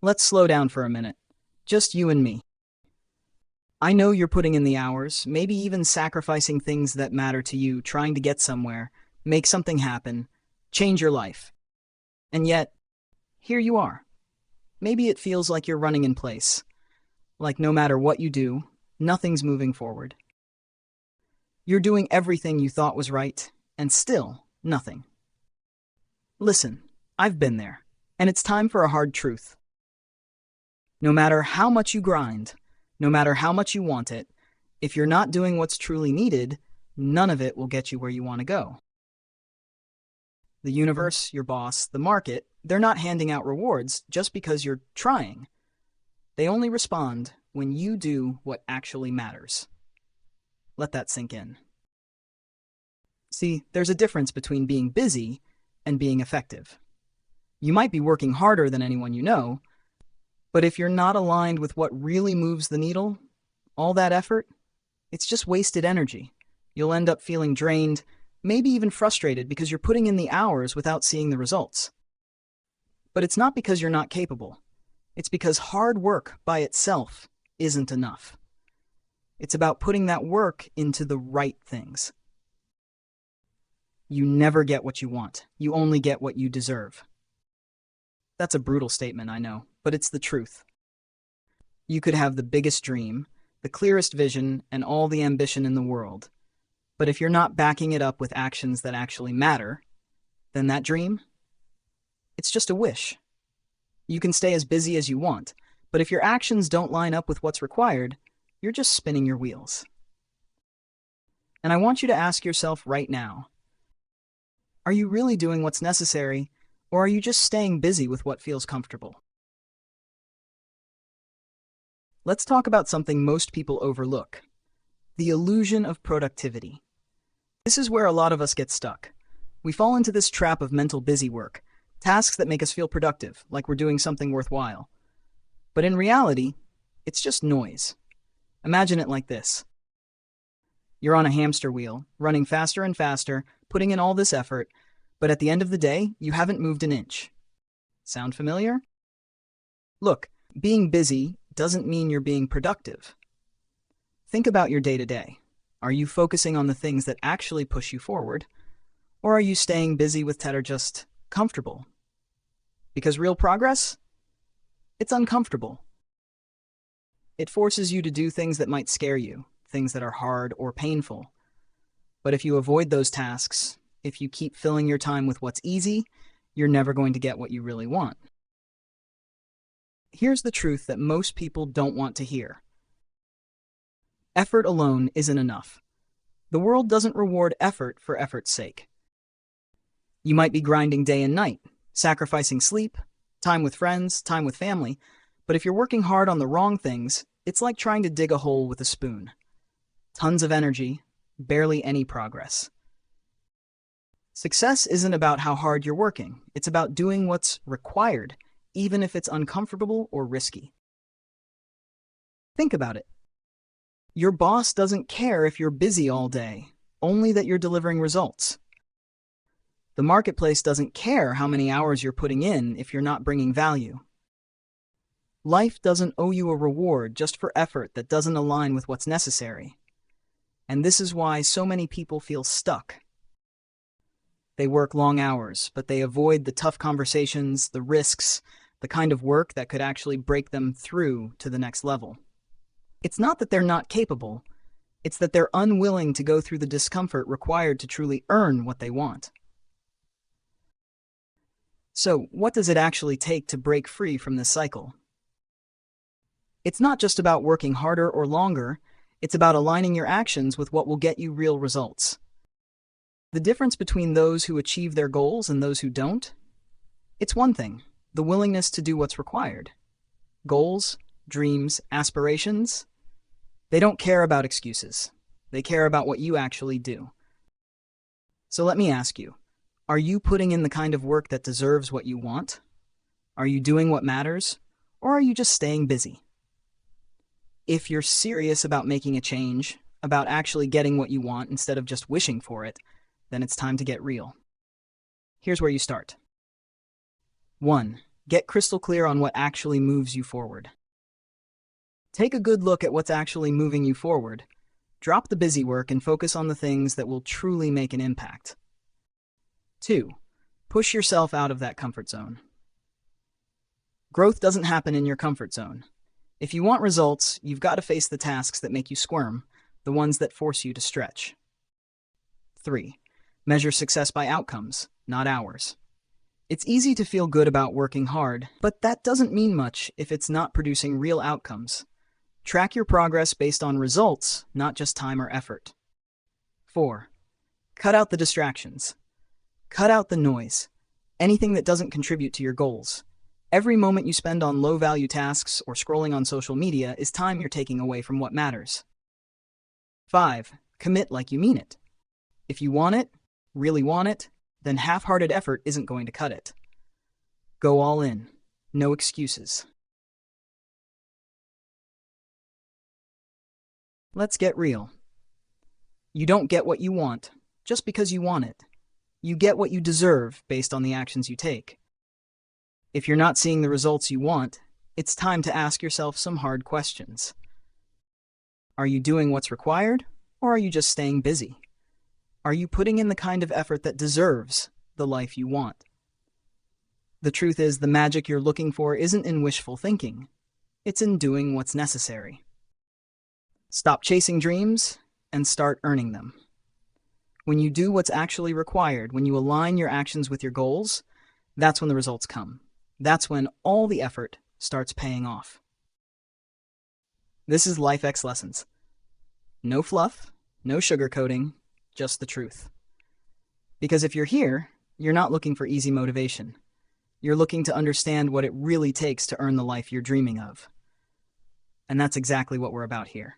Let's slow down for a minute. Just you and me. I know you're putting in the hours, maybe even sacrificing things that matter to you, trying to get somewhere, make something happen, change your life. And yet, here you are. Maybe it feels like you're running in place, like no matter what you do, nothing's moving forward. You're doing everything you thought was right, and still, nothing. Listen, I've been there, and it's time for a hard truth. No matter how much you grind, no matter how much you want it, if you're not doing what's truly needed, none of it will get you where you want to go. The universe, your boss, the market, they're not handing out rewards just because you're trying. They only respond when you do what actually matters. Let that sink in. See, there's a difference between being busy and being effective. You might be working harder than anyone you know, but if you're not aligned with what really moves the needle, all that effort, it's just wasted energy. You'll end up feeling drained, maybe even frustrated because you're putting in the hours without seeing the results. But it's not because you're not capable. It's because hard work by itself isn't enough. It's about putting that work into the right things. You never get what you want. You only get what you deserve. That's a brutal statement, I know, but it's the truth. You could have the biggest dream, the clearest vision, and all the ambition in the world. But if you're not backing it up with actions that actually matter, then that dream, it's just a wish. You can stay as busy as you want, but if your actions don't line up with what's required, you're just spinning your wheels. And I want you to ask yourself right now, are you really doing what's necessary, or are you just staying busy with what feels comfortable? Let's talk about something most people overlook: the illusion of productivity. This is where a lot of us get stuck. We fall into this trap of mental busy work, tasks that make us feel productive, like we're doing something worthwhile. But in reality, it's just noise. Imagine it like this. You're on a hamster wheel, running faster and faster, putting in all this effort, but at the end of the day, you haven't moved an inch. Sound familiar? Look, being busy doesn't mean you're being productive. Think about your day-to-day. Are you focusing on the things that actually push you forward? Or are you staying busy with that are just comfortable? Because real progress? It's uncomfortable. It forces you to do things that might scare you, things that are hard or painful. But if you avoid those tasks, if you keep filling your time with what's easy, you're never going to get what you really want. Here's the truth that most people don't want to hear. Effort alone isn't enough. The world doesn't reward effort for effort's sake. You might be grinding day and night, sacrificing sleep, time with friends, time with family, but if you're working hard on the wrong things, it's like trying to dig a hole with a spoon. Tons of energy, barely any progress. Success isn't about how hard you're working. It's about doing what's required, even if it's uncomfortable or risky. Think about it. Your boss doesn't care if you're busy all day, only that you're delivering results. The marketplace doesn't care how many hours you're putting in if you're not bringing value. Life doesn't owe you a reward just for effort that doesn't align with what's necessary. And this is why so many people feel stuck. They work long hours, but they avoid the tough conversations, the risks, the kind of work that could actually break them through to the next level. It's not that they're not capable, it's that they're unwilling to go through the discomfort required to truly earn what they want. So, what does it actually take to break free from this cycle? It's not just about working harder or longer, it's about aligning your actions with what will get you real results. The difference between those who achieve their goals and those who don't? It's one thing, the willingness to do what's required. Goals, dreams, aspirations, they don't care about excuses. They care about what you actually do. So let me ask you, are you putting in the kind of work that deserves what you want? Are you doing what matters? Or are you just staying busy? If you're serious about making a change, about actually getting what you want instead of just wishing for it, then it's time to get real. Here's where you start. 1. Get crystal clear on what actually moves you forward. Take a good look at what's actually moving you forward. Drop the busy work and focus on the things that will truly make an impact. 2. Push yourself out of that comfort zone. Growth doesn't happen in your comfort zone. If you want results, you've got to face the tasks that make you squirm, the ones that force you to stretch. 3. Measure success by outcomes, not hours. It's easy to feel good about working hard, but that doesn't mean much if it's not producing real outcomes. Track your progress based on results, not just time or effort. 4. Cut out the distractions. Cut out the noise. Anything that doesn't contribute to your goals. Every moment you spend on low-value tasks or scrolling on social media is time you're taking away from what matters. 5. Commit like you mean it. If you want it, really want it, then half-hearted effort isn't going to cut it. Go all in. No excuses. Let's get real. You don't get what you want just because you want it. You get what you deserve based on the actions you take. If you're not seeing the results you want, it's time to ask yourself some hard questions. Are you doing what's required, or are you just staying busy? Are you putting in the kind of effort that deserves the life you want? The truth is, the magic you're looking for isn't in wishful thinking. It's in doing what's necessary. Stop chasing dreams and start earning them. When you do what's actually required, when you align your actions with your goals, that's when the results come. That's when all the effort starts paying off. This is LifeX Lessons. No fluff, no sugarcoating, just the truth. Because if you're here, you're not looking for easy motivation. You're looking to understand what it really takes to earn the life you're dreaming of. And that's exactly what we're about here.